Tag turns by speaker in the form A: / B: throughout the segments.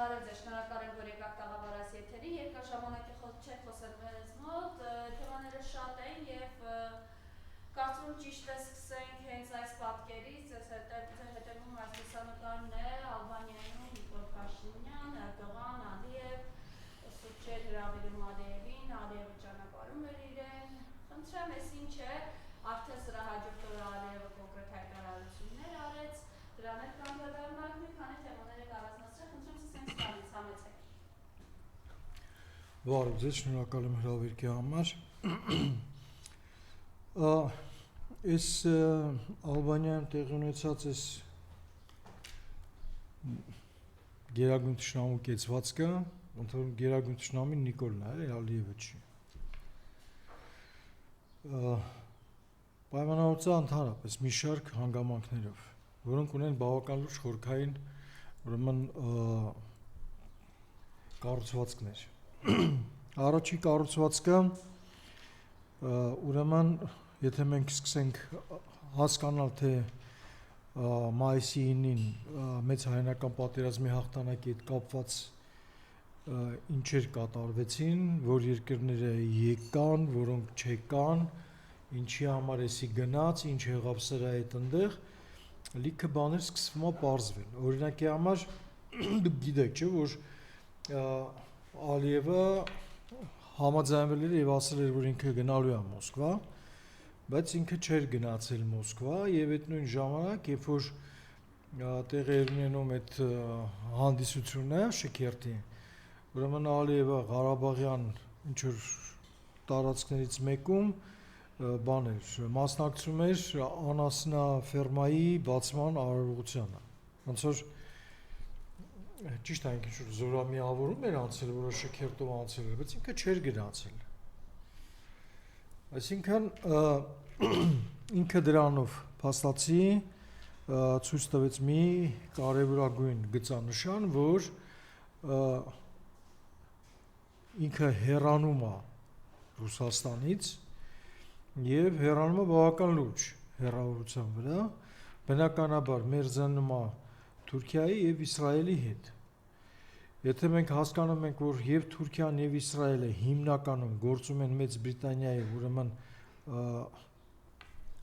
A: Բարև ձեզ, շնորհակալ եմ, որ եկաք տաղավարած եթերի, երկար ժամանակի չեք խոսել մեզ մոտ, թեմաները շատ են և կարծում ճիշտ է սկսենք հենց այս պատկերից, ձեզ հետևում այս լուսանկարն է Ալբանիայում Նիկոլ Փաշինյան, Էրդողան, Ալիև, սուտ չէր հրավիրում Ալիևին, Ալիևը ճանապարհում էր իրեն, խնդրեմ ես ինչ է, արդեն սրա հաջորդ օրը Ալիևը կոնկրետ հայտարարություններ արեց, դրան էլ կանդրադառնանք մի քանի թեմաներ եք առանձնացրել, խնդրեմ սկսենք սրանից, համեցեք։
B: Բարև ձեզ, շնորհակալ եմ հրավերքի համար։ Այս Ալբանիայում տեղի ունեցած այս գերագույն թշնամու կեցվածքը, ընդհանուր գերագույն թշնամին Նիկոլն է, Ալիևը չի։ Պայմանավորված ընդհանրապես մի շարք հանգամանքներով, որոնք ունեն բավական լուրջ խորքային ուրեմն կառուցվածքներ։ Առաջի կառուցվածքը ուրեմն եթե մենք սկսենք հասկանալ թե մայիսի 9-ին մեծ հայերենական պատերազմի հաղթանակի հետ կապված ինչեր կատարվեցին, որ երկրները եկան, որոնք չեկան, ինչի համար էսի գնաց, ինչ եղավ սրա հետ ընդեղ, լիքը բաներ սկսվում է պարզվել։ Օրինակի համար դուք գիտեք, չէ՞, որ Ալիևը համաձայնվել էր եւ ասել էր, որ ինքը գնալու է Մոսկվա, բայց ինքը չէր գնացել Մոսկվա եւ այդ նույն ժամանակ, երբ որ տեղի էր ունենում այդ հանդիսությունը Շքերթի, ուրեմն Ալիևը Ղարաբաղյան ինչ որ տարածքներից մեկում բաներ մասնակցում էր անասնաֆերմայի բացման արարողությանը։ Ոնց որ ճիշտ է, ինչ որ զորամիավորում էր անցել, որը Շքերթով անցել էր, բայց ինքը չէր գնացել։ Այսինքն ինքը դրանով փաստացի ցույց տվեց մի կարևորագույն գծանշան, որ ինքը հեռանում է Ռուսաստանից եւ հեռանում է բավական լուրջ հեռավորության վրա, բնականաբար մերձանում է Թուրքիայի եւ Իսրայելի հետ։ Եթե մենք հասկանում ենք, որ եւ Թուրքիան եւ Իսրայելը հիմնականում գործում են Մեծ Բրիտանիայի ուրեմն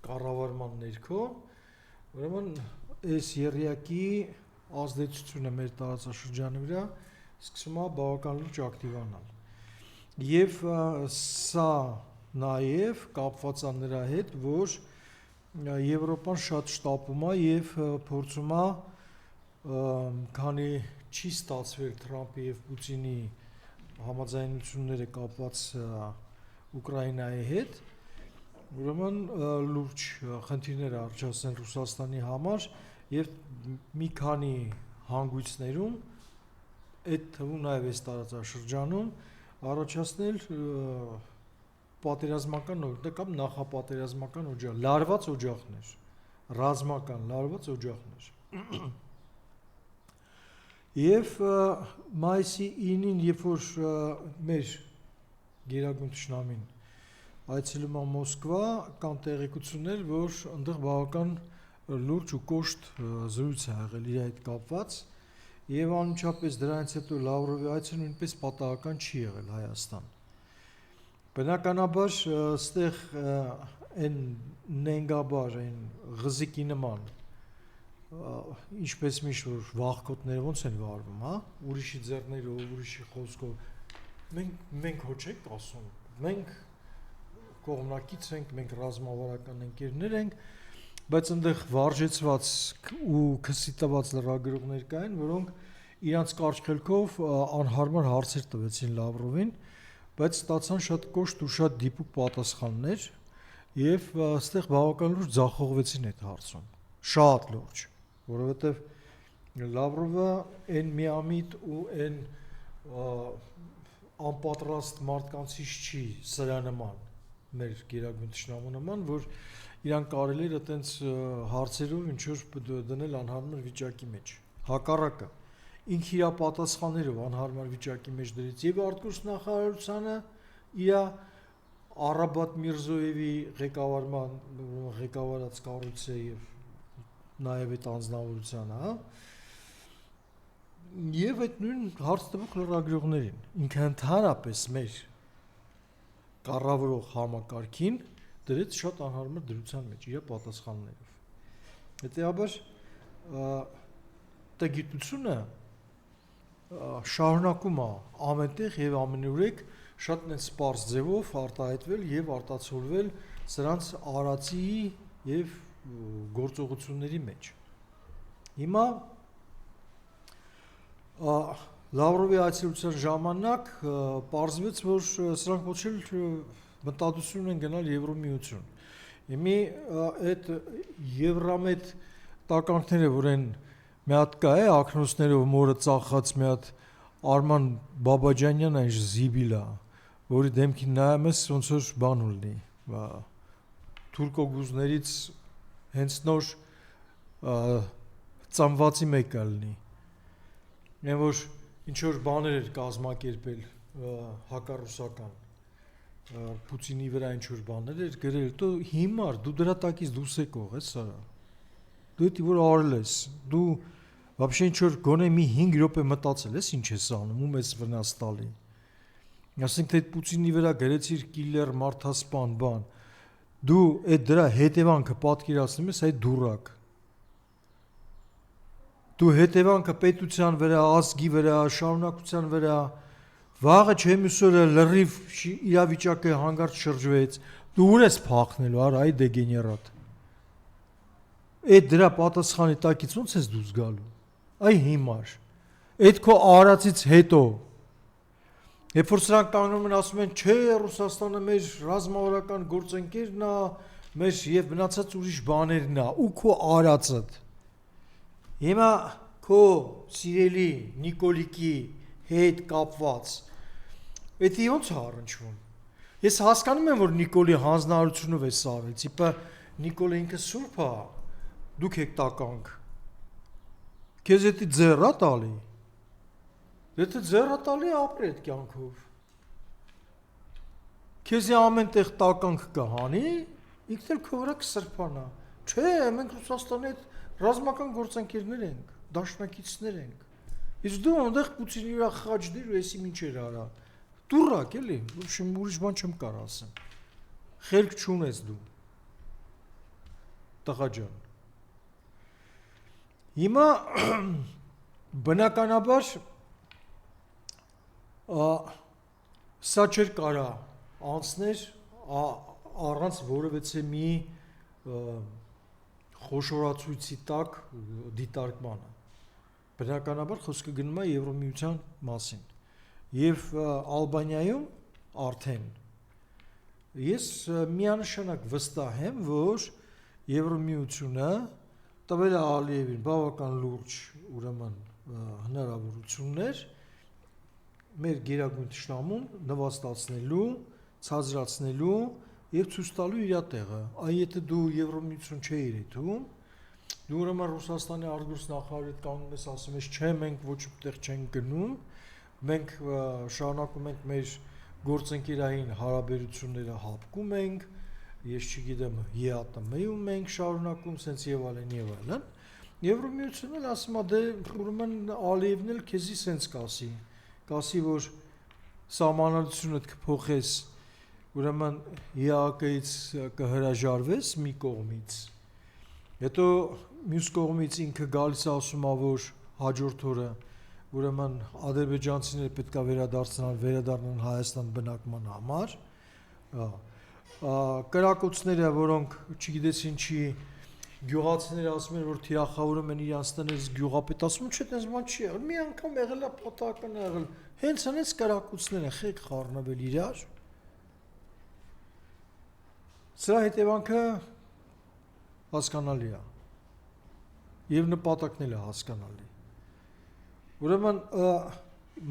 B: կառավարման ներքո, ուրեմն այս եռյակի ազդեցությունը մեր տարածաշրջանի վրա սկսում է բավական լուրջ ակտիվանալ։ Եվ սա նաեւ կապված է նրա հետ, որ Եվրոպան շատ շտապում է եւ փորձում է քանի չի ստացվել Թրամփի եւ Պուտինի համաձայնությունները կապված Ուկրաինայի հետ, ուրեմն լուրջ խնդիրներ առաջացնել Ռուսաստանի համար եւ մի քանի հանգույցներում այդ թվում նաեւ այս տարածաշրջանում առաջացնել պատերազմական կամ նախապատերազմական օջախ, լարված օջախներ, ռազմական լարված օջախներ։ Եվ մայիսի 9-ին, երբ որ մեր գերագույն թշնամին այցելում է Մոսկվա, կան տեղեկություններ, որ այնտեղ բավական լուրջ ու կոշտ զրույց է եղել իր հետ կապված, եւ անմիջապես դրանից հետո Լավրովի այցը նույնպես պատահական չի եղել Հայաստան։ Բնականաբար այստեղ այն նենգաբար, այն ղզիկի նման ինչպես միշտ որ վախկոտները ոնց են վարվում, հա, ուրիշի ձեռներով, ուրիշի խոսքով, մենք հո չենք ասում, մենք կողմնակից ենք, մենք ռազմավարական ընկերներ ենք, բայց այնտեղ վարժեցված ու քսի տված լրագրողներ կային, որոնք իրանց կարճ-խելքով անհարմար հարցեր տվեցին Լավրովին, բայց ստացան շատ կոշտ ու շատ դիպուկ պատասխաններ եւ այստեղ բավական լուրջ ձախողվեցին այդ հարցում, շատ լուրջ, որովհետեւ Լավրովը այն միամիտ ու այն անպատրաստ մարդկանցից չի սրա նման, մեր գերագույն թշնամու նման, որ իրան կարելի էր այտենց հարցերով ինչ որ դնել անհարմար վիճակի մեջ։ Հակառակը ինքը իր պատասխաններով անհարմար վիճակի մեջ դրեց եւ արտգործնախարարությանը իր Արաբատ Միրզոևի ղեկավարած կառույցը եւ նաեւ այդ անձնավորությանը, հա, եւ Նաև այդ նույն հարց տվող լրագրողներին ինքը ընդհանրապես մեր կառավարող համակարգին դրեց շատ անհարմար դրության մեջ իր պատասխաններով։ Հետեւաբար տգիտությունը շարունակում է ամենտեղ եւ ամենուրեք շատ սպառս ձևով արտահայտվել եւ արտացոլվել սրանց արածի եւ գործողությունների մեջ։ Հիմա Լավրովի այցելության ժամանակ պարզվեց, որ սրանք ոչ էլ մտադություն են գնալ Եվրոմիություն։ Հիմի այդ Եվրամետ տականքները, որ են մի հատ կա է ակնոցներով մորը ծախած մի հատ Արման Բաբաջանյան այն զիբիլա, որի դեմքին նայում ես ոնց որ բան ունի, թուրքոգուզներից հենց նոր ծամվածի մեկը լինի։ Այն որ ինչ որ բաներ էր կազմակերպել հակառուսական Պուտինի վրա ինչ որ բաներ էր գրել, դու հիմար, դու դրա տակից դուրս եկող ես սա։ Դու դի որ արել ես, դու вообще ինչ որ գոնե մի 5 րոպե մտածել ես ինչ ես անում, ում ես վնաս տալի։ Ասենք թե Պուտինի վրա գրեցիր կիլեր, մարդասպան, բան։ Դու այդ դրա հետևանքը պատկերացնում ես այդ դուրակ։ Դու հետևանքը պետության վրա, ազգի վրա, շարունակության վրա, վաղը չեմիսորը լրիվ իրավիճակը հանգարց շրջվեց, դու ուր ես փախնելու, արա այ դեգեներատ։ Այդ դրա պատասխանի տակից ոնց ես դուրս գալու։ Այ հիմար։ Այդ քո արածից հետո երբ որ սրանք կանգնում են ասում են, չէ, Ռուսաստանը մեր ռազմավարական գործընկերն է, մեր եւ մնացած ուրիշ բաներն է, ու քո արածդ։ Հիմա քո սիրելի Նիկոլիկի հետ կապված էդի ոնց է առնչվում։ Ես հասկանում եմ, որ Նիկոլի հանձնարարությունով է սարել, տիպը Նիկոլը ինքը սուրբ է, դուք եք տականք։ Քեզ էդի ձեռա տալի։ Եթե ձեռա տալի ապրի այդ կյանքով։ Քեզի ամենտեղ տականք կհանի, ինքն էլ քո վրա կսրբանա։ Չէ, մենք Ռուսաստանի հետ ռազմական գործընկերներ ենք, դաշնակիցներ ենք։ Իսկ դու այնտեղ Պուտինի վրա խաչ դիր ու էսի ինչեր արա։ Դուրակ էլի, ուրիշ բան չեմ կարող ասեմ։ Խելք չունես դու։ Տղա ջան։ Հիմա բնականաբար սա չէր կարա անցներ առանց որևէ մի խոշորացույցի տակ դիտարկմանը։ Բնականաբար խոսքը գնում է Եվրոմիության մասին։ Եվ Ալբանիայում արդեն ես միանշանակ վստահ եմ, որ Եվրոմիությունը տվել է Ալիևին բավական լուրջ ուրեմն հնարավորություններ մեր գերագույն թշնամուն նվաստացնելու, ցածրացնելու եւ ցույց տալու իր տեղը։ Այ եթե դու Եվրոմիություն չէիր ետում, դու ուրեմն Ռուսաստանի արտգործնախարարի հետ կանգնում ես ասում ես, չէ, մենք ոչ որտեղ չենք գնում, մենք շարունակում ենք մեր գործընկերային հարաբերությունները հապկում ենք, ես չգիտեմ, ԵԱՏՄ-ում ենք շարունակում, սենց եւ այլն եւ այլն։ Եվրոմիությունն էլ ասում է, դե ուրեմն Ալիևն էլ քեզի սենց կասի, որ սահմանադրությունը կփոխես, ուրեմն ԵԱԿ-ից կհրաժարվես մի կողմից։ Հետո մյուս կողմից ինքը գալիս է ասում է, որ հաջորդ օրը ուրեմն ադրբեջանցիները պետք է վերադառնան Հայաստան բնակման համար։ Կրակոցները, որոնք չգիտես ինչի գյուղացիները ասում են, որ թիրախավորում են իրանց տներից գյուղապետ, ասում չէ, այդպես բան չի եղել, մի անգամ եղել է պատահական եղել, հենց այնպես կրակոցները խեք խառնվել իրար։ Սրա հետևանքը հասկանալի է եւ նպատակն էլ է հասկանալի։ Ուրեմն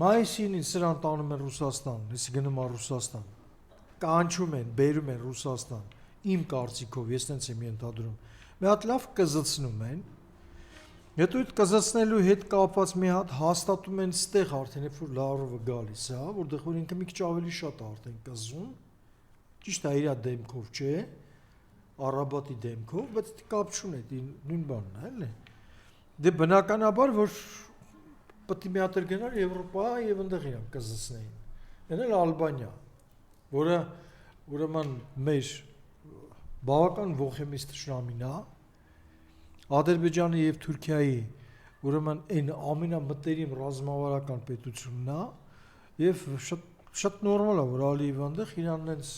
B: մայիսին սրան տանում են Ռուսաստան, ես գնում եմ Ռուսաստան, կանչում են, բերում են Ռուսաստան, իմ կարծիքով, ես տենց եմ ենթադրում, մի հատ լավ կզցնում են, հետո այդ կզցնելու հետ կապված մի հատ հաստատում են ստեղ արդեն, երբ որ Լավրովը գալիս է, որտեղ որ ինքը մի քիչ ավելի շատ արդեն կզում, ճիշտ է իր դեմքով չէ, Արաբատի դեմքով, բայց կապ չունի, նույն բանն է, էլի։ Դե բնականաբար, որ պետք է մի հատ գնար Եվրոպա եւ այնտեղ իրանք կզսնեին։ Այն էլ Ալբանիա, որը ուրեմն մեր բավական ողեմից թշնամին է, Ադրբեջանի եւ Թուրքիայի ուրեմն այն ամենամտերիմ ռազմավարական պետությունն է եւ շատ նորմալ է, որ Ալիևը այնտեղ իրան այնց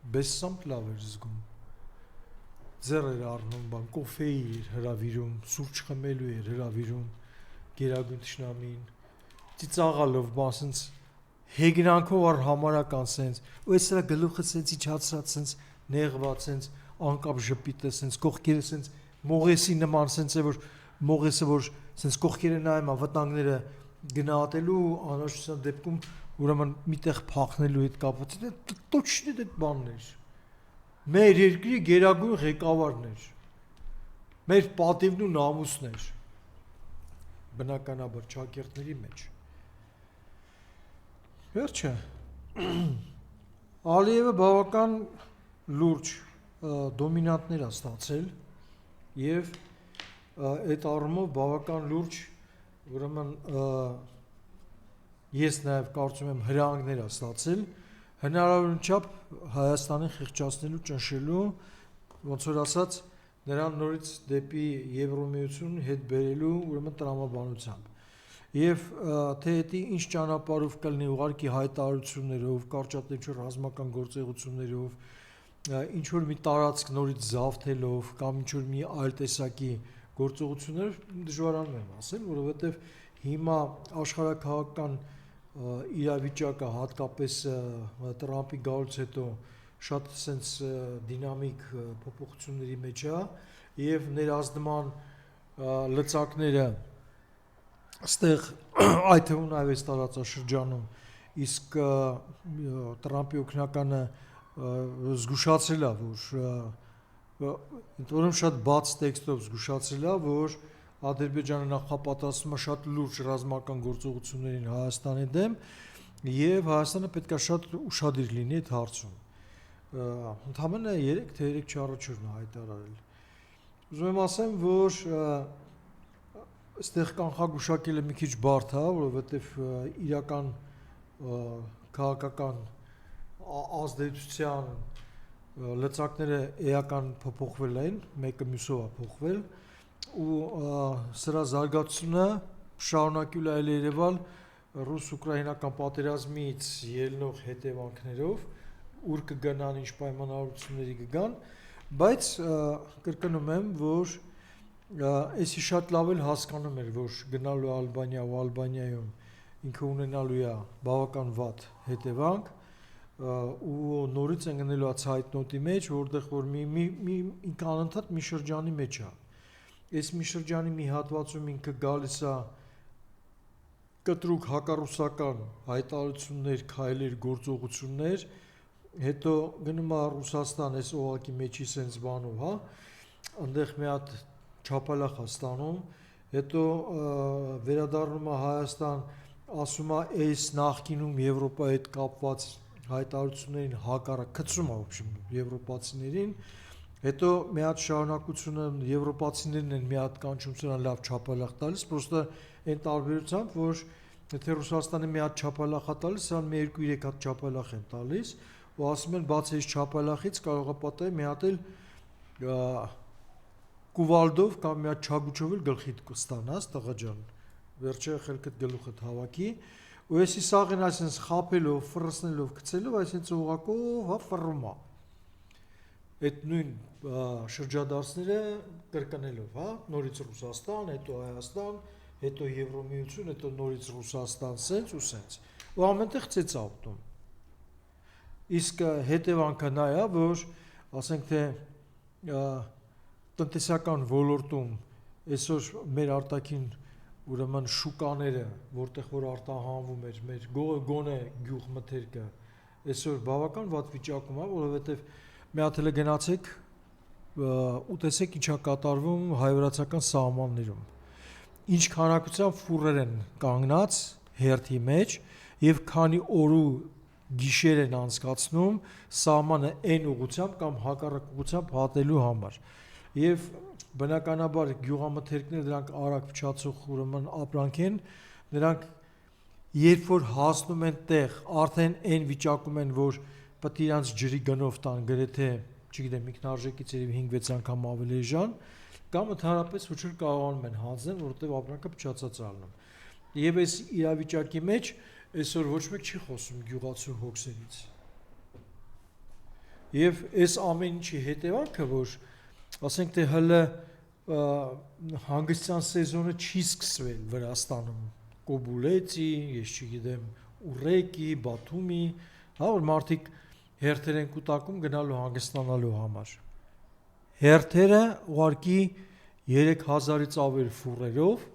B: բեսամտ լավ էր զգում։ Ձեռեր առնում, բան կոֆեի էր հրավիրում, սուրճ խմելու էր հրավիրում գերագույն թշնամին, ծիծաղալով, բան ասենց հեգնանքով առ համարական սենց, ու այս սրա գլուխը սենց իջացած սենց նեղված սենց անկապ ժպիտը սենց կողքերը սենց մողեսի նման սենց է որ մողեսը որ սենց կողքերը նայում է վտանգները գնահատելու անհրաժեշտության դեպքում ուրեմն միտեղ փախնելու հետ կապված է точно այդ բանն էր մեր երկրի գերագույն ղեկավարն էր մեր պատիվն ու նամուսն էր բնականաբար ճակերտների մեջ վերջը Ալիևը բավական լուրջ դոմինանտներ է ստացել եւ այդ առումով բավական լուրջ ուրեմն ես նաեւ կարծում եմ հրահանգներ է ստացել հնարավորին չափ Հայաստանին խեղճացնելու ճնշելու ոնց որ ասած նրան նորից դեպի Եվրոմիություն հետ բերելու ուրեմն տրամաբանությամբ եւ թե դա ինչ ճանապարհով կլինի ուղարկի հայտարարություններով, կարճատև ռազմական գործողություններով ինչ որ մի տարածք նորից զավթելով կամ ինչ որ մի այլ տեսակի գործողություններ դժվարանում եմ ասել, որովհետեւ հիմա աշխարհակաղակական իրավիճակը հատկապես Տրամպի գալուց հետո շատ sense դինամիկ փոփոխությունների մեջ է եւ ներազդման լծակները այստեղ այդ թվում նաեւ այս տարածաշրջանում իսկ Տրամպի օգնականը զգուշացրել է որ ընդորում շատ բաց տեքստով զգուշացրել է որ Ադրբեջանը նախապատրաստվում է շատ լուրջ ռազմական գործողություններին Հայաստանի դեմ եւ Հայաստանը պետք է շատ ուշադիր լինի այդ հարցում ընդհանրապես 3 թե 3-4 օրն է հայտարարել ուզում եմ ասեմ որ այստեղ կանխագուշակելը մի քիչ բարդ է որովհետեւ իրական քաղաքական ազդեցության լծակները էական փոփոխվել են մեկը մյուսով է փոխվել ու սրա զարգացումը շարունակել է երևալ ռուս-ուկրաինական պատերազմից ելնող հետևանքներով ուր կգնան ինչ պայմանավորությունների կգան բայց կրկնում եմ որ այսի շատ լավ էլ հասկանում էր որ գնալու Ալբանիա ու Ալբանիայում ինքը ունենալու է բավական վատ հետևանք ու նորից են գնելու ցայտնոտի մեջ որտեղ որ մի անընդհատ մի շրջանի մեջ է այս մի շրջանի մի հատվածում ինքը գալիս է կտրուկ հակառուսական հայտարարություններ, քայլեր, գործողություններ, հետո գնում է Ռուսաստան այս օղակի մեջի sense բանով, հա, այնտեղ մի հատ չափալախ է ստանում, հետո վերադառնում է Հայաստան, ասում է այս նախկինում Եվրոպայի հետ կապված հայտարարություններին հակառակ գցում է в общем եվրոպացիներին հետո մի հատ շարունակությունը եվրոպացիներն են մի հատ կանչում սրան լավ չափալախ տալիս պրոստը այն տարբերությամբ որ եթե Ռուսաստանը մի հատ չափալախ է տալիս սրան մի 2-3 հատ չափալախ են տալիս ու ասում են բաց այս չափալախից կարող է պատահի մի հատ էլ կուվալդով կամ մի հատ չագուչով էլ գլխիդ կստանաս տղա ջան վերջը խելքդ գլուխդ հավաքի ու էսի սաղին այսպես խափելով ֆռսնելով գցելով այսպես ուղակով հա ֆռում է այդ նույն շրջադարձները կրկնելով, հա, նորից Ռուսաստան, հետո Հայաստան, հետո Եվրոմիություն, հետո նորից Ռուսաստան, սենց ու սենց։ Ու ամենտեղ ծեծ ավտում։ Իսկ հետևանքը նա է, որ ասենք թե տնտեսական ոլորտում այսօր մեր արտաքին ուրեմն շուկաները, որտեղ որ արտահանվում էր մեր գոնե գյուղմթերքը, այսօր բավական վատ վիճակում է, որովհետև մի հատ էլ գնացեք ու տեսեք ինչա կատարվում հայ-վրացական սահմաններում ինչ քանակությամբ ֆուրեր են կանգնած հերթի մեջ եւ քանի օր ու գիշեր են անցկացնում սահմանը այն ուղղությամբ կամ հակառակ ուղղությամբ հատելու համար եւ բնականաբար գյուղամթերքները դրանք արագ փչացող ուրեմն ապրանք են, նրանք երբ որ հասնում են տեղ, արդեն այն վիճակում են, որ պետք է իրանց ջրի գնով տան գրեթե, չգիտեմ, ինքնարժեքից 5-6 անգամ ավելի էժան, կամ ընդհանրապես ոչ որ կարողանում են հանձնել, որովհետև ապրանքը փչացած առնում։ Եվ այս իրավիճակի մեջ այսօր ոչ մեկ չի խոսում գյուղացու հոգսերից։ Եվ այս ամեն ինչի հետևանքը, որ ասենք թե հələ հանգստյան սեզոնը չի սկսվել Վրաստանում, Կոբուլեցի, ես չգիտեմ, Ուրեկի, Բաթումի, հա որ մարդիկ հերթեր են կուտակում գնալու հանգստանալու համար։ Հերթերը ուղարկի 3000-ից ավել ֆուրերով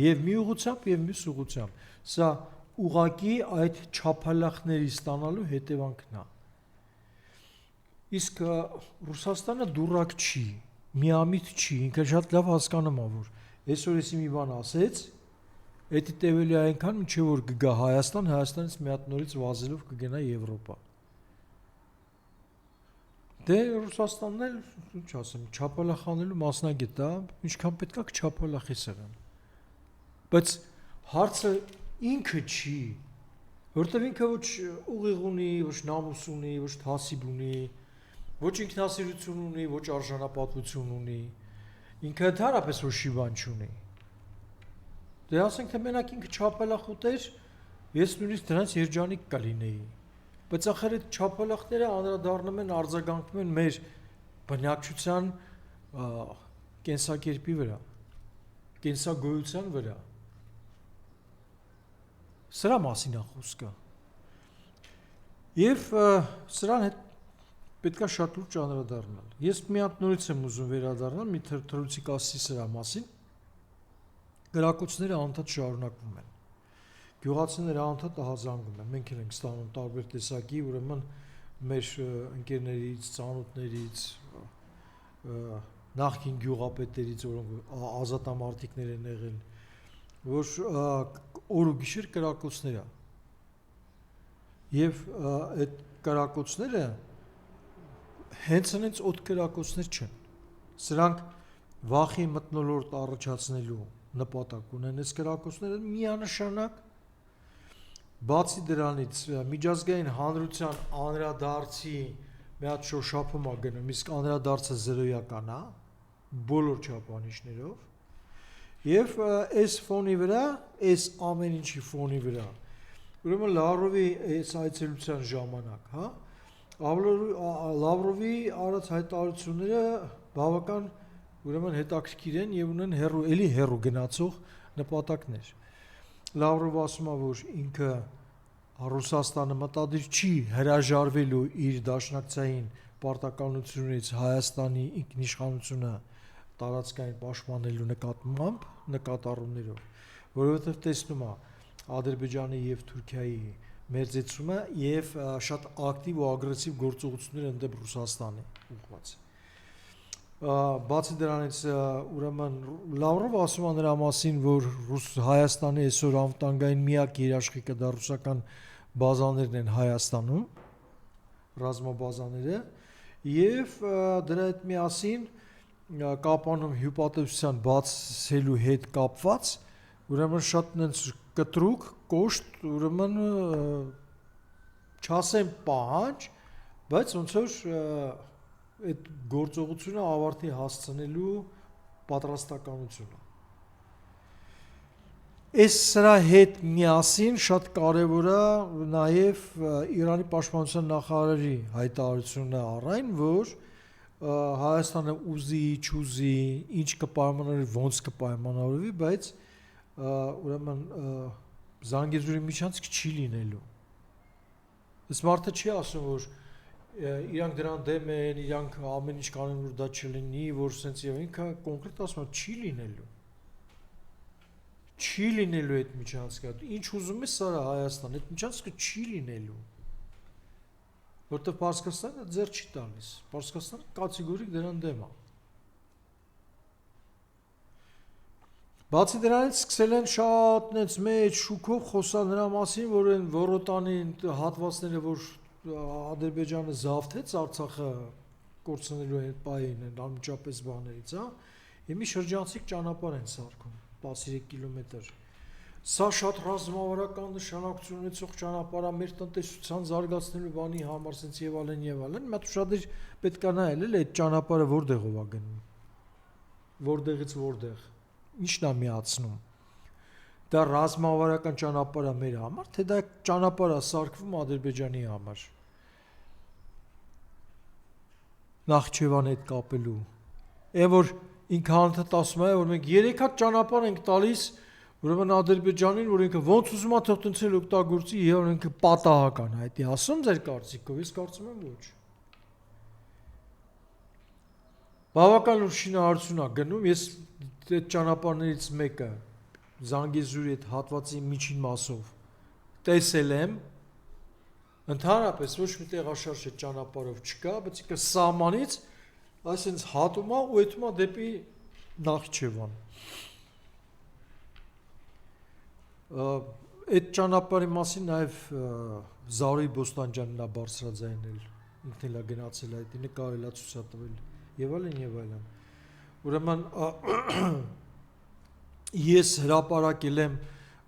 B: եւ մի ուղղությամբ եւ մյուս ուղղությամբ։ Սա ուղակի այդ չափալախների ստանալու հետևանքն է։ Իսկ Ռուսաստանը դուրակ չի, միամիտ չի, ինքը շատ լավ հասկանում է, որ այսօր էսի մի բան ասեց, դա տևելի է այնքան, մինչև որ կգա Հայաստան, Հայաստանից մի հատ նորից վազելով կգնա Եվրոպա։ Դե Ռուսաստանն էլ, ինչ ասեմ, չափալախանելու մասնագետ է, ինչքան պետք է չափալախի սեղան։ Բայց հարցը ինքը չի, որտեղ ինքը ոչ ուղիղ ունի, ոչ նամուս ունի, ոչ թասիբ ունի, ոչ ինքնասիրություն ունի, ոչ արժանապատվություն ունի, ինքը ընդհանրապես ոչ բան չունի։ Դե ասենք թե մենակ ինքը չափալախուտեր, ես նույնիսկ դրանց երջանիկ կլինեի։ Բայց ախր այդ չափալախները անդրադառնում են, արձագանքում են մեր բնակչության կենսակերպի վրա, կենսագոյության վրա։ Սրա մասին է խոսքը։ Եվ սրան հետ պետք է շատ լուրջ անդրադառնալ։ Ես մի հատ նորից եմ ուզում վերադառնալ, մի թրթրուցիկ ասի սրա մասին։ Գրակոչները անդադ շարունակվում են։ Գյուղացիները անդադ ահազանգում են։ Մենք էլ ենք ստանում տարբեր տեսակի, ուրեմն մեր ընկերներից, ծանոթներից, նախկին գյուղապետերից, որոնք ազատամարտիկներ են եղել, որ օր ու գիշեր կրակոցներ է։ Եվ այդ կրակոցները հենց այնց օդ կրակոցներ չեն։ Սրանք վախի մթնոլորտ առաջացնելու նպատակ ունեն այս կրակոցները միանշանակ։ Բացի դրանից միջազգային հանրության անդրադարձի մի հատ շոշափում է գնում, իսկ անդրադարձը զրոյական է, բոլոր չափանիշներով։ Եվ այս ֆոնի վրա, այս ամեն ինչի ֆոնի վրա, ուրեմն Լավրովի այս այցելության ժամանակ, հա, Լավրովի արած հայտարարությունները բավական ուրեմն հետաքրքիր են եւ ունեն էլի հեռու գնացող նպատակներ։ Լավրովը ասում է, որ ինքը Ռուսաստանը մտադիր չի հրաժարվելու իր դաշնակցային պարտականությունից Հայաստանի ինքնիշխանությունը տարածքային պաշտպանելու նկատմամբ նկատառումներով, որովհետև տեսնում է Ադրբեջանի եւ Թուրքիայի մերձեցումը եւ շատ ակտիվ ու ագրեսիվ գործողություններ ընդդեմ Ռուսաստանի ուղղված։ Բացի դրանից ուրեմն Լավրովը ասում է նրա մասին, որ Հայաստանի այսօր անվտանգային միակ երաշխիքը դա ռուսական բազաներն են Հայաստանում, ռազմաբազաները, եւ դրա հետ միասին կապանում հյուպատոսության բացելու հետ կապված, ուրեմն շատ նենց կտրուկ, կոշտ, ուրեմն չասեմ պահանջ, բայց ոնց որ այդ գործողությունը ավարտի հասցնելու պատրաստականությունը։ Այս սրա հետ միասին շատ կարևոր է նաև Իրանի պաշտպանության նախարարի հայտարարությունը առայն, որ Հայաստանը ուզի, չուզի, ինչ կպայմանավորվի, ոնց կպայմանավորվի, բայց ուրեմն Զանգեզուրի միջանցք չի լինելու։ Այս մարդը չի ասում, որ իրանք դրան դեմ են, իրանք ամեն ինչ կանեն, որ դա չլինի, որ սենց եւ ինքը կոնկրետ ասում է, չի լինելու։ Չի լինելու այդ միջանցքը։ Ինչ ուզում է սա Հայաստան, այդ միջանցքը չի լինելու։ Որտեղ Պարսկաստանը ձեռ չի տալիս։ Պարսկաստանը կատեգորիկ դրան դեմ է։ Բացի դրանից սկսել են շատ նենց մեջ շուկով խոսալ նրա մասին, որ այն Վորոտանի հատվածները, որ Ադրբեջանը զավթեց Արցախը կորցնելու այդ պահին, անմիջապես բաներից, հա, Եմի շրջանցիկ ճանապարհ են սարքում 13 կիլոմետր։ Սա շատ ռազմավարական նշանակություն ունեցող ճանապարհ է մեր տնտեսության զարգացնելու բանի համար, ասենց եւ այլն եւ այլն։ Մատ ուշադիր պետք է նայել էլ այդ ճանապարհը որտեղով է գնում։ Որտեղից որտեղ։ Ինչն է միացնում։ Դա ռազմավարական ճանապարհ է մեր համար, թե դա ճանապարհ է սարքվում Ադրբեջանի համար։ Նախճեվան հետ կապելու։ Եվ որ ինքը հանդարտ ասում է, որ մենք 3 հատ ճանապարհ ենք տալիս, ուրեմն Ադրբեջանին, որ ինքը ոնց ուզում է թող տենցել օգտագործի, եւ որ ինքը պատահական է, դա ասում ձեր կարծիքով, ես կարծում եմ ոչ։ Բավական ուր շինարարություն է գնում, ես այդ ճանապարհներից մեկը Զանգեզուրի այդ հատվածի միջին մասով տեսել եմ, ընդհանրապես ոչ մի տեղաշարժ այդ ճանապարհով չկա, բայց ինքը սահմանից այսինքն հատում է ու եթում է դեպի Նախճեվան։ Այդ ճանապարհի մասին նաև Զարուհի Բոստանջյանն է բարձրաձայնել, ինքն էլ է գնացել այդ, նկարել է ցուցադրել եւ այլն եւ այլն։ Ուրեմն ես հրապարակել եմ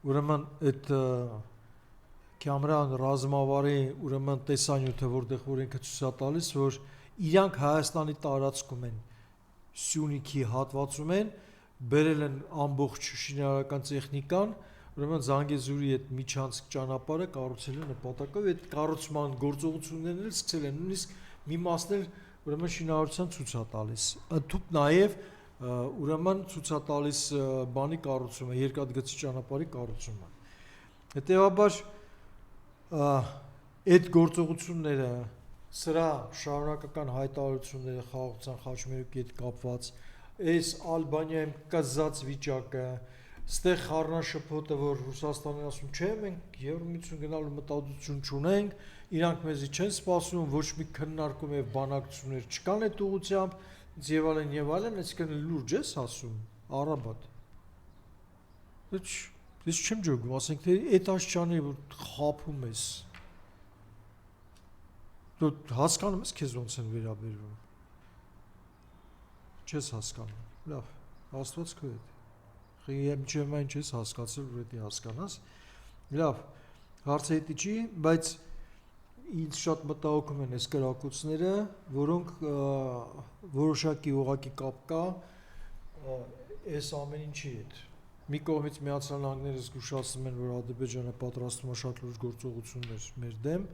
B: ուրեմն այդ Կամերան ռազմավարի ուրեմն տեսանյութը, որտեղ որ ինքը ցույց է տալիս, որ իրանք Հայաստանի տարածքում են, Սյունիքի հատվածում են, բերել են ամբողջ շինարարական տեխնիկան, ուրեմն Զանգեզուրի այդ միջանցք ճանապարհը կառուցելու նպատակով այդ կառուցման գործողություններն էլ սկսել են, նույնիսկ մի մասն էլ ուրեմն շինարարության ցույց է տալիս։ Դուք նաև ուրեմն ցույց է տալիս բանի կառուցումը, երկաթգծի ճանապարհի կառուցումը։ Հետևաբար այդ գործողությունները, սրա շարունակական հայտարարությունները խաղաղության խաչմերուկի հետ կապված, այս Ալբանիայում կզած վիճակը, ստեղ խառնաշփոթը, որ Ռուսաստանն ասում, չէ, մենք Եվրամիություն գնալու մտադրություն չունենք, իրանք մեզի չեն սպասում, ոչ մի քննարկում եւ բանակցություններ չկան այդ ուղղությամբ, եւ այլն, այսինքն լուրջ ես ասում, առաբատ։ Ես չեմ ջոգում, ասենք թե այդ աշճանի որ խափում ես։ Դու հասկանում ես քեզ ոնց են վերաբերվում։ Չես հասկանում։ Լավ, Աստված քո հետ։ Խիեմ այն չես հասկացել, որ դա հասկանաս։ Լավ, հարցը հետի չի, բայց ինձ շատ մտահոգում են այս կրակոցները, որոնք որոշակի ուղղակի կապ կա այս ամեն ինչի հետ։ Մի կողմից Միացյալ Նահանգները զգուշացնում են, որ Ադրբեջանը պատրաստում է շատ լուրջ գործողություններ մեր դեմ։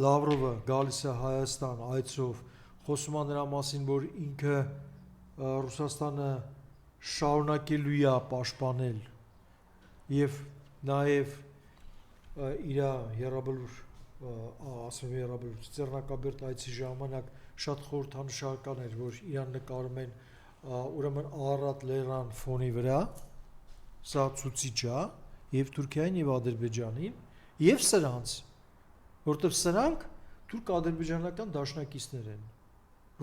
B: Լավրովը գալիս է Հայաստան այցով, խոսում է նրա մասին, որ ինքը Ռուսաստանը շարունակելու է պաշտպանել եւ նաեւ իր երաբլուր ասում երաբլուր Ծերնակաբերդ այցի ժամանակ շատ խորհրդանշական էր, որ իրան նկարում են ուրեմն Արարատ Լեռան ֆոնի վրա, սա ցուցիչ է եւ Թուրքիային եւ Ադրբեջանին եւ սրանց, որտեղ սրանք թուրք-ադրբեջանական դաշնակիցներ են։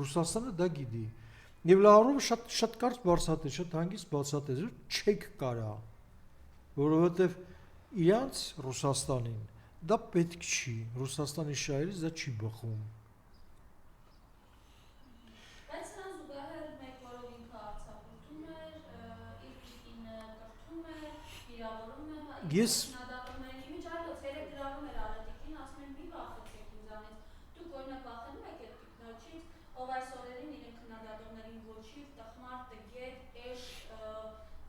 B: Ռուսաստանը դա գիտի։ Եվ Լավրովը շատ կարճ բացատրեց, շատ հանգիստ բացատրեց, որ չեք կարա, որովհետև իրանց Ռուսաստանին դա պետք չի, Ռուսաստանի շահերից դա չի բխում։
A: Բայց նրան զուգահեռ մեկ որով ինքը արձակուրդում էր, իր կինը կրթում էր, վիրավորում է,
B: Ես
A: քննադատում են իմիջ այլոց, երեք գրավում էր Արարատիկին, ասում են մի վախեցեք ինձանից, դուք օրինակ վախենում եք այդ տիկնոջից, ով այս օրերին իրեն քննադատողներին ոչիվ, տխմար, տգետ, էշ,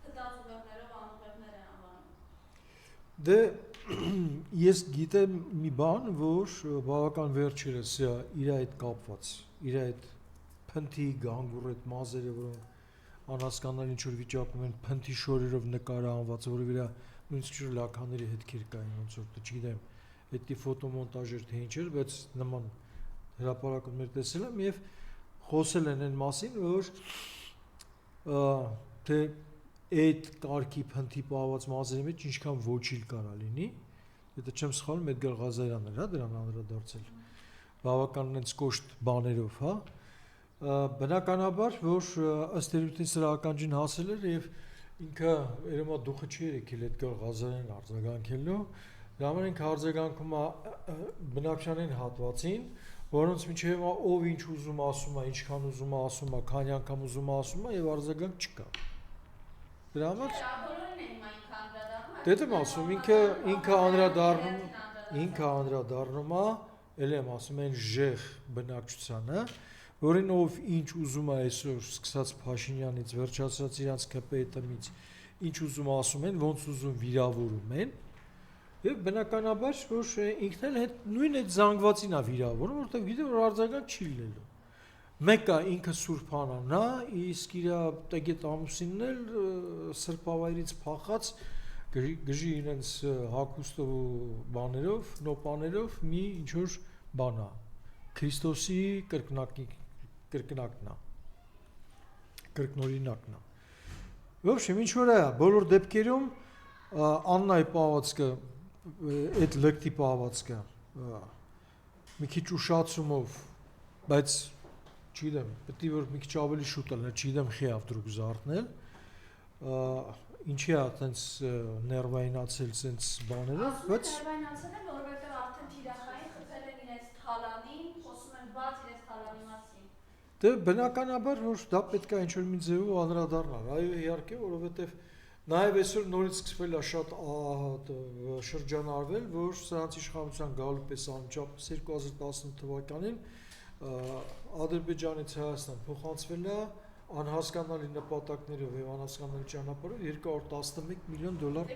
A: կտած ուղեղներով անուղեղներ է անվանում։
B: Դե ես գիտեմ մի բան, որ բավական վերջերս իր այդ կապված, իր այդ փնթի գանգուր այդ մազերը, որոնք անհասկանալի ինչ-որ վիճակում են, փնթի շորերով նկարահանված, որը վրա նույնիսկ լաքաների հետքեր կային, ոնց որ չգիտեմ, դա ֆոտոմոնտաժ էր թե ինչ էր, բայց նման հրապարակումներ տեսել եմ եւ խոսել են այն մասին, որ թե այդ կարգի փնթի պահված մազերի մեջ ինչքան ոչիլ կարա լինի, եթե չեմ սխալվում, Էդգար Ղազարյանն էր, դրան անդրադարձել, բավական այնց կոշտ բաներով, հա, բնականաբար, որ ըստ երևույթին սրա ականջին հասել էր եւ ինքը երևի դուխը չի եկել Էդգար Ղազարյանին արձագանքելու, դրաման ինքը արձագանքում է բնակչանային հատվածին, որոնց միջև ով ինչ ուզում ասում է, ինչքան ուզում է ասում է, քանի անգամ ուզում է ասում է եւ արձագանք չկա։ Դրա համար դե եմ ասում, ինքը անդրադառնում է, էլ եմ ասում են ժեղ բնակչությանը, որին ով ինչ ուզում է այսօր սկսած Փաշինյանից, վերջացած իրանց ԿՊՏՄ-ից, ինչ ուզում ասում են, ոնց ուզում վիրավորում են, եւ բնականաբար որ ինքն էլ նույն այդ զանգվածին է վիրավորում, որովհետեւ գիտի որ արձագանք չի լինելու։ Մեկը ինքը Սուրբանն է, իսկ իր տեգետ ամուսինն էլ սրբավայրից փախած գժի իրենց հագուստով բաներով, նոպաներով մի ինչ որ բան է։ Քրիստոսի կրկնօրինակն է։ Ոբշեմ ինչ որ է, բոլոր դեպքերում Աննայի պահվածքը այդ լեկտի պահվածքը մի քիչ ուշացումով, բայց չգիտեմ, պետք է որ մի քիչ ավելի շուտ լինի, չգիտեմ խիավ դրուկ զարթնել, ինչի է այտենց ներվայնացել sense բաներով, բայց
A: ներվայնացել են, որովհետև արդեն թիրախային խփել են իրենց թալանին, խոսում են բաց իրենց թալանի մասին։
B: Դե բնականաբար որ դա պետք է ինչ-որ մի ձևով անդրադառնալ, այո իհարկե, որովհետև նաև այսօր նորից սկսվել է շատ շրջանառվել, որ սրանց իշխանության գալու պես անմիջապես 2018 թվականին Ադրբեջանից Հայաստան փոխանցվել է անհասկանալի նպատակներով եւ անհասկանալի ճանապարհով $211 միլիոն փող։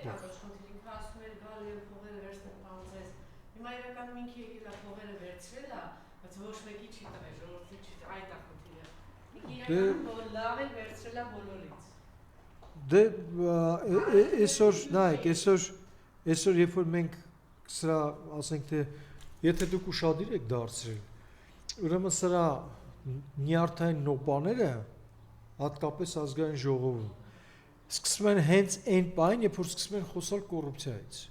C: Հիմա իրականում ինքը եկել է փողերը վերցրել է, բայց ոչ մեկի չի տվել, ժողովրդի չի այդ է խնդիրը։ Իրականում լավ էլ վերցրել է բոլորից։
B: Դե այսօր նայեք, այսօր երբ որ մենք սրա, ասենք թե, եթե դուք ուշադիր եք դարձրել, ուրեմն սրա նյարդային նոպաները, հատկապես ազգային ժողովում, սկսում են հենց այն պահին, երբ որ սկսում են խոսալ կոռուպցիայից։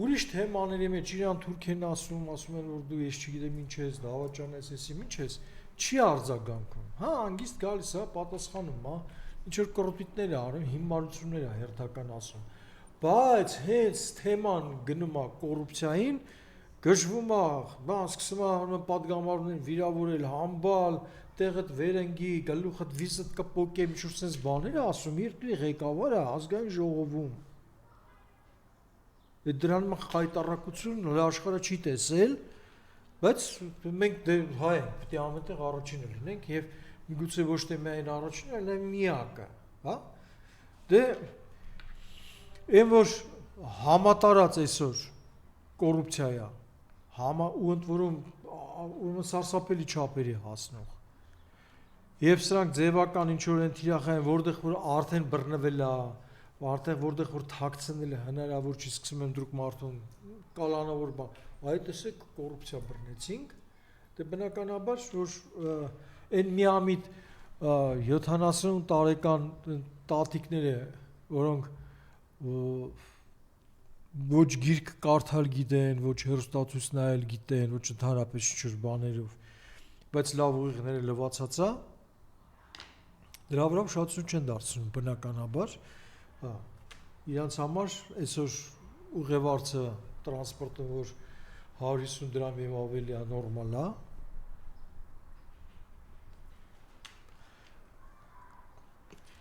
B: Ուրիշ թեմաների մեջ իրան թուրք են ասում են, որ դու ես չգիտեմ ինչ ես, դավաճան ես, ինչ ես, չի արձագանքում։ Հա, հանգիստ գալիս է, պատասխանում է, ինչ որ կոռուպտներ է արում, հիմարություններ է հերթական ասում։ Բայց հենց թեման գնում է կոռուպցիային, գժվում է, բան սկսում է պատգամավորներ վիրավորել, համբալ, տեղդ վերենգի, գլուխդ վիզդ կպոկեմ, ինչ-որ sense բաներ է ասում, երկրի ղեկավարը ազգային ժողովում։ Դրան խայտառակություն աշխարհը չի տեսել, բայց մենք դե հայ ենք, պետք է ամենտեղ առաջինը լինենք եւ միգուցե ոչ թե միայն առաջինը, այլ միակը, հա։ Դե այն որ համատարած այսօր կոռուպցիա է, ու ընդ որում ուրեմն սարսափելի չափերի հասնող։ Եվ սրանք ձևական ինչ որ են թիրախային, որտեղ որ արդեն բռնվել է, արդեն որտեղ որ թաքցնել է հնարավոր չի, սկսում են դուք մարդուն կալանավոր բան, այդ տեսեք կոռուպցիա բռնեցինք, դե բնականաբար որ այն միամիտ 70 տարեկան տատիկները, որոնք ոչ գիրք կարդալ գիտեն, ոչ հեռուստացույց նայել գիտեն, ոչ ընդհանրապես ինչ-որ բաներով, բայց լավ ուղիղները լվացած է, դրա վրա ուշադրություն չեն դարձնում բնականաբար, իրանց համար այսօր ուղևորցը տրանսպորտը, որ 150 դրամ եւ ավելի է նորմալ է,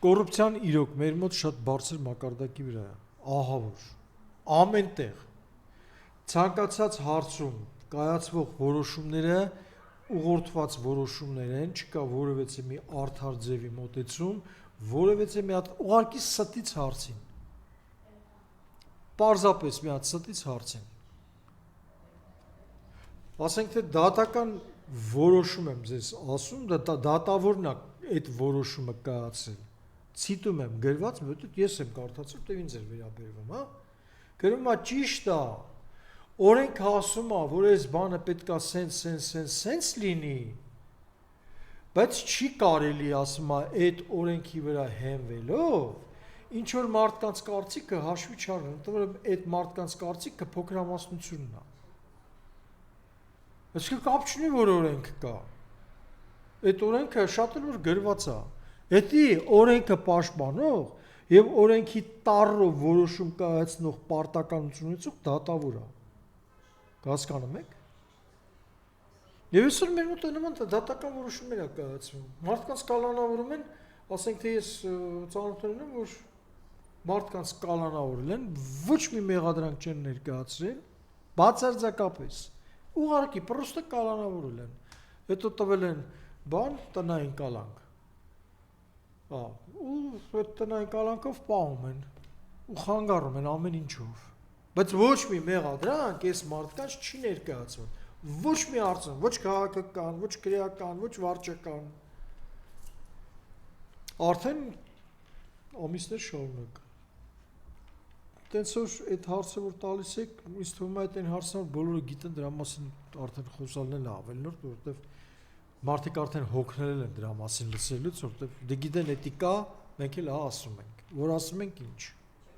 B: կոռուպցիան իրոք մեր մոտ շատ բարձր մակարդակի վրա է, ահավոր, ամենտեղ, ցանկացած հարցում կայացվող որոշումները ուղղորդված որոշումներ են, չկա որևէ մի արդար ձևի մոտեցում, որևէ մի հատ ուղղակի ստից հարցին։ Պարզապես մի հատ ստից հարցին։ Ասենք թե դատական որոշում եմ ձեզ ասում, դատավորն է այդ որոշումը կայացրել։ Ցիտում եմ գրված, որտեղ ես եմ կարդացել, որտեղ ինձ էր վերաբերվում, հա։ Գրում է ճիշտ է։ Օրենքը ասում է, որ այս բանը պետքա սենց լինի, բայց չի կարելի ասում է այդ օրենքի վրա հենվելով, ինչ որ մարդկանց կարծիքը հաշվի չառնել, որովհետև այդ մարդկանց կարծիքը փոքրամասնությունն է։ Այսինքն կապ չունի, որ օրենքը կա։ Այդ օրենքը շատ էլ որ գրված է։ Էդի օրենքը պաշտպանող եւ օրենքի տառով որոշում կայացնող պարտականություն ունեցող դատավոր է։ Հասկանում եք։ Եվ այսօր մեր մոտ նման դատական որոշումներ է կայացվում։ Մարդկանց կալանավորում են, ասենք թե ես ծանոթ եմ, որ մարդկանց կալանավորել են, ոչ մի մեղադրանք չեն ներկայացրել, բացարձակապես։ Ուղղակի պրոստը կալանավորել են։ Հետո տվել են բան, տնային կալանք։ Ու այդ տնային կալանքով պահում են ու խանգարում են ամեն ինչով։ Բայց ոչ մի մեղադրանք այս մարդկանց չի ներկայացվել։ Ոչ մի արցան, ոչ քաղաքական, ոչ քրեական, ոչ վարչական։ Արդեն ամիսներ շարունակ։ Տենց որ այդ հարցը որ տալիս եք, ինձ թվում է այդ հարցը բոլորը գիտեն, դրա մասին արդեն խոսալն է ավելորդ, որովհետև մարդիկ արդեն հոգնել են դրա մասին լսելուց, որովհետև դե գիտեն էդի կա, մենք էլ ասում ենք, որ ասում ենք ինչ,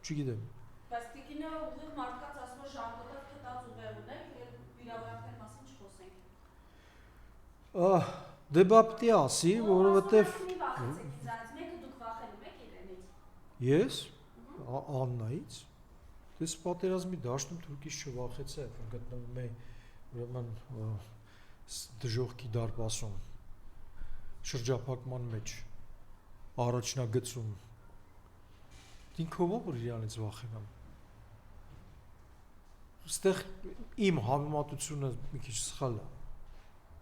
B: չգիտեմ։
A: Բայց տիկինը ուղիղ մարդկանց ասում է ժանգոտով քտած ուղեղ ունեք, վիրավորանքների մասին չխոսենք։
B: Դե բա պիտի ասի, որովհետև
A: Մեկը դուք վախենում եք իրենից։
B: Ես Աննայից դες պատերազմի դաշտում թուրքից չվախեցա, երբ գտնվում է ուրեմն դժողքի դարպասում շրջափակման մեջ առաջնագծում ինքով որ իրանից վախենամ։ Այստեղ իմ համեմատությունը մի քիչ սխալ է,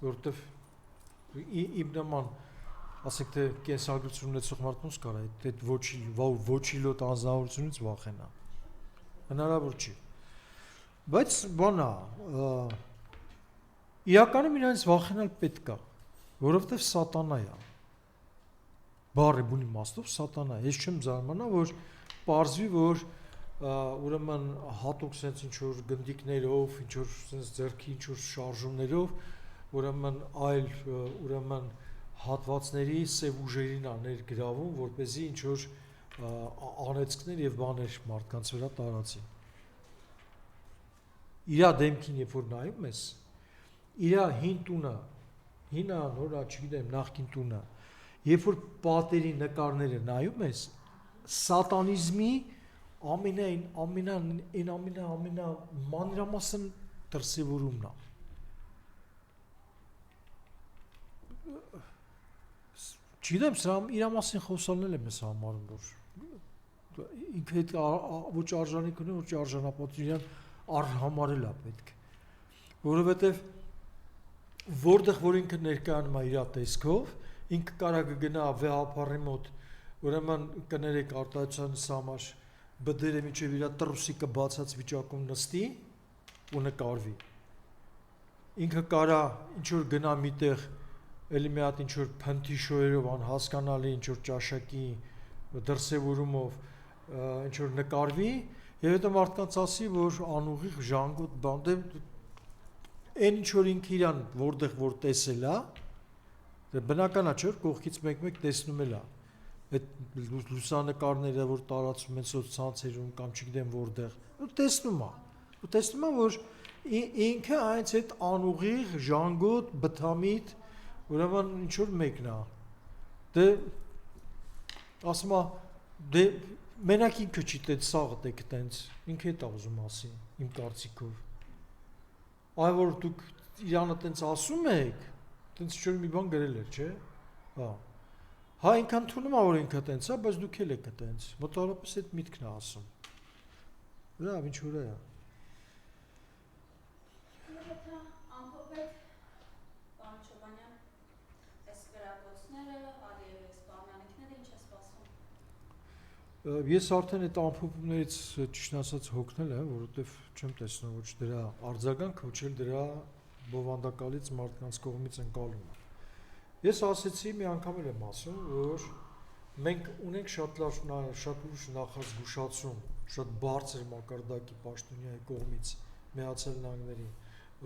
B: որովհետև իմ նման ասենք թե կենսագրություն ունեցող մարդուց կարա այդ ոչիլոտ անձնավորությունից վախենա։ Հնարավոր չի։ Բայց բանա իրականում իրանից վախենալ պետք է, որովհետև սատանա է։ Բառի բուն իմաստով սատանա է։ Ես չեմ զարմանա, որ պարզվի, որ ուրեմն հատուկ sense ինչ որ գնդիկներով, ինչ որ sense ձեռքի ինչ որ շարժումներով, ուրեմն այլ ուրեմն հատվածների սև ուժերին է ներգրավում, որպեսզի ինչ որ անեծքներ եւ բաներ մարդկանց վրա տարածի։ Իրա դեմքին երբ որ նայում ես, իրա հին տունը, հինա, նորա, չգիտեմ, նախկին տունը, երբ որ պատերի նկարները նայում ես, սատանիզմի ամենամանրամասն դրսևորումն է։ Չգիտեմ, սրա իր մասին խոսալն եմ ես համարում, որ ինքը հետ ոչ արժանիք ունի, ոչ արժանապատվության արհամարել է պետք։ Որովհետև որտեղ որ ինքը ներկայանում է իր տեսքով, ինքը կարա կգնա վեհապարի մոտ, ուրեմն կներեք արտահայտությունից համար բդերը միջև իր տրուսիկը բացած վիճակում նստի ու նկարվի։ Ինքը կարա ինչ որ գնա միտեղ էլի մի հատ ինչ որ փնթի շոյերով անհասկանալի ինչ որ ճաշակի դրսևորումով ինչ որ նկարվի եւ հետո մարդկանց ասի որ անուղիղ ժանգոտ բան դե այն ինչ որ ինքը իրան որտեղ որ տեսել է դե բնական է չէ՞ կողքից մեկ-մեկ տեսնում էլ է այդ լուսանկարները որ տարածվում են սոցցանցերում կամ չգիտեմ որտեղ ու տեսնում է որ ինքը այնց այդ անուղիղ ժանգոտ բթամիտ ուրեմն ինչ որ մեկն է դե ասում է դե մենակ ինքը չի տենց սաղը տեք տենց ինքը է դա ուզում ասի իմ կարծիքով այ որ դուք իրանը տենց ասում եք տենց ինչ որ մի բան գրել էր չէ հա ինքան թվում է որ ինքը տենց է բայց դուք էլ եք տենց մոտավորապես այդ միտքն է ասում լավ ինչ որ է Ես արդեն այդ ամփոփումներից ճիշտ ասած հոգնել եմ, որովհետև չեմ տեսնում ոչ դրա արձագանք, ոչ էլ դրա բովանդակալից մարդկանց կողմից ընկալումը։ Ես ասեցի մի անգամ էլ եմ ասում, որ մենք ունենք շատ լուրջ նախազգուշացում, շատ բարձր մակարդակի պաշտոնյայի կողմից, Միացյալ Նահանգների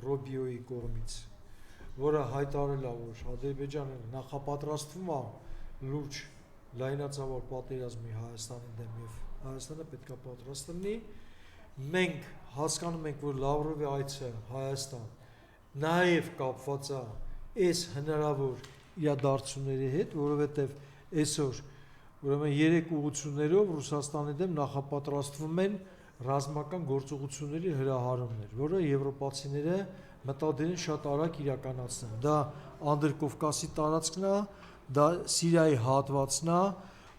B: Ռոբիոյի կողմից, որը հայտարարել է, որ Ադրբեջանը նախապատրաստվում է լուրջ լայնածավալ պատերազմի Հայաստանի դեմ եւ Հայաստանը պետք է պատրաստ լինի մենք հասկանում ենք որ Լավրովի այցը Հայաստան նաեւ կապված է այս հնարավոր իրադարձությունների հետ որովհետեւ այսօր ուրեմն 3 ուղղություններով Ռուսաստանի դեմ նախապատրաստվում են ռազմական գործողությունների հրահարումն էր, որը եվրոպացիները մտադիր են շատ արագ իրականացնեն։ Դա Անդրկովկասի տարածքն է, դա Սիրիայի հատվածն է,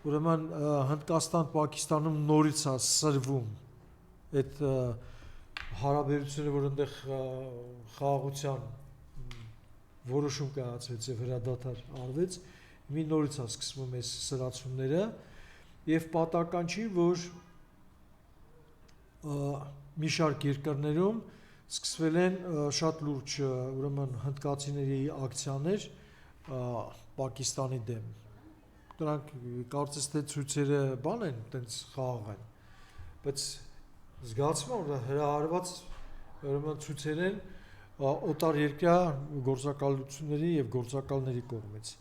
B: ուրեմն Հնդկաստան-Պակիստանում նորից է սրվում այդ հարաբերությունները, որ այնտեղ խաղաղության որոշում կայացվեց եւ հրադադար արվեց, մի նորից է սկսվում այս սրացումները եւ պատահական չի, որ մի շարք երկրներում սկսվել են շատ լուրջ ուրեմն հնդկացիների ակցիաներ Պակիստանի դեմ։ Դրանք կարծես թե ցույցերը բան են, տենց խաղաղ են, բայց զգացվում է, որ հրահարված ուրեմն ցույցեր են օտար երկրյա գործակալությունների եւ գործակալների կողմից։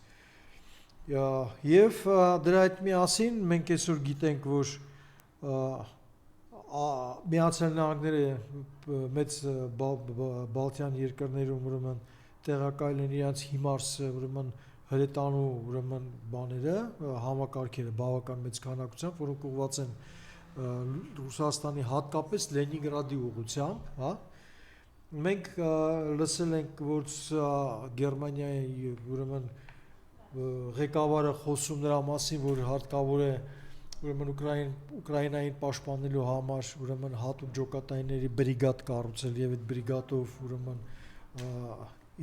B: Եվ դրա հետ միասին մենք այսօր գիտենք, որ Միացյալ Նահանգները մեծ Բալթյան երկրներում ուրեմն տեղակայել են իրենց հիմարս ուրեմն հրետանու ուրեմն բաները, համակարգերը բավական մեծ քանակությամբ, որոնք ուղղված են Ռուսաստանի հատկապես Լենինգրադի ուղղությամբ, հա։ Մենք լսել ենք, որ Գերմանիայի ուրեմն ղեկավարը խոսում նրա մասին, որ հարկավոր է ուրեմն Ուկրաինային պաշտպանելու համար ուրեմն հատուկ ջոկատայինների բրիգադ կառուցել եւ այդ բրիգադով ուրեմն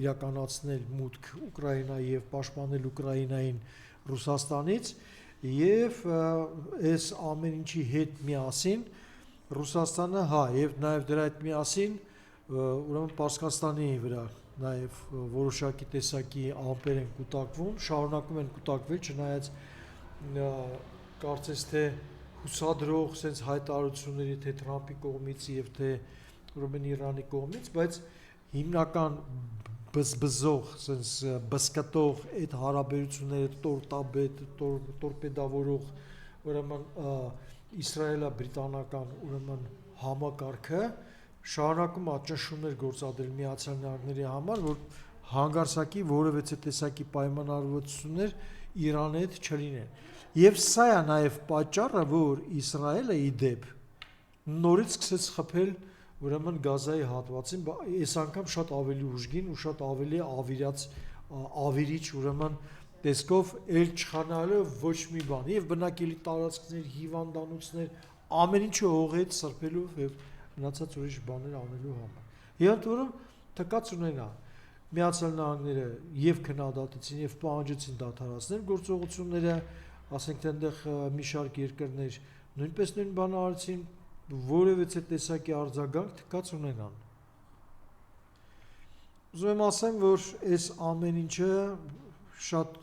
B: իրականացնել մուտք Ուկրաինայի եւ պաշտպանել Ուկրաինային Ռուսաստանից եւ այս ամեն ինչի հետ միասին Ռուսաստանը հա եւ նաեւ դրա հետ միասին ուրեմն Պարսկաստանի վրա նաեւ որոշակի տեսակի ամպեր են կուտակվում, շարունակում են կուտակվել, չնայած կարծես թե հուսադրող sense հայտարարությունների թե Թրամփի կողմից եւ թե ուրեմն Իրանի կողմից, բայց հիմնական բզբզող sense բսկտող այդ հարաբերությունները տորտաբետ, տորպեդավորող ուրեմն իսրայելա-բրիտանական ուրեմն համակարգը շարունակում է ճնշումներ գործադրել Միացյալ Նահանգների համար, որ հանգարսակի որևէ տեսակի պայմանավորվածություններ Իրանի հետ չլինեն։ Եվ սա է նաև պատճառը, որ Իսրայելը ի դեպ նորից սկսեց խփել ուրեմն Գազայի հատվածին, այս անգամ շատ ավելի ուժգին ու շատ ավելի ավիրիչ ուրեմն տեսքով էլ չխանալով ոչ մի բան եւ բնակելի տարածքներ, հիվանդանոցներ, ամեն ինչը օղեց սրբելով եւ մնացած ուրիշ բաներ անելու համար։ Եվ ընդ որում թկած ունենա Միացյալ Նահանգները եւ քննադատեցին եւ պահանջեցին դադարեցնել գործողությունները, ասենք թե այնտեղ մի շարք երկրներ նույնպես նույն բանը արեցին, որևէ տեսակի արձագանք թկած ունենան։ Ուզում եմ ասեմ, որ այս ամեն ինչը շատ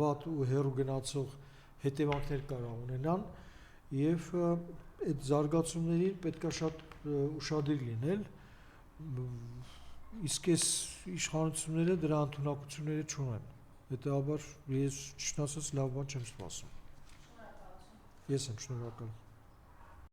B: վատ ու հեռու գնացող հետևանքներ կարող ունենան եւ այդ զարգացումներին պետքա շատ ուշադիր լինել, իսկ այս իշխանությունները դրա ընդունակությունները չունեն։ Հետեւաբար ես ճիշտ ասած լավ բան չեմ սպասում։ Ես եմ շնորհակալ։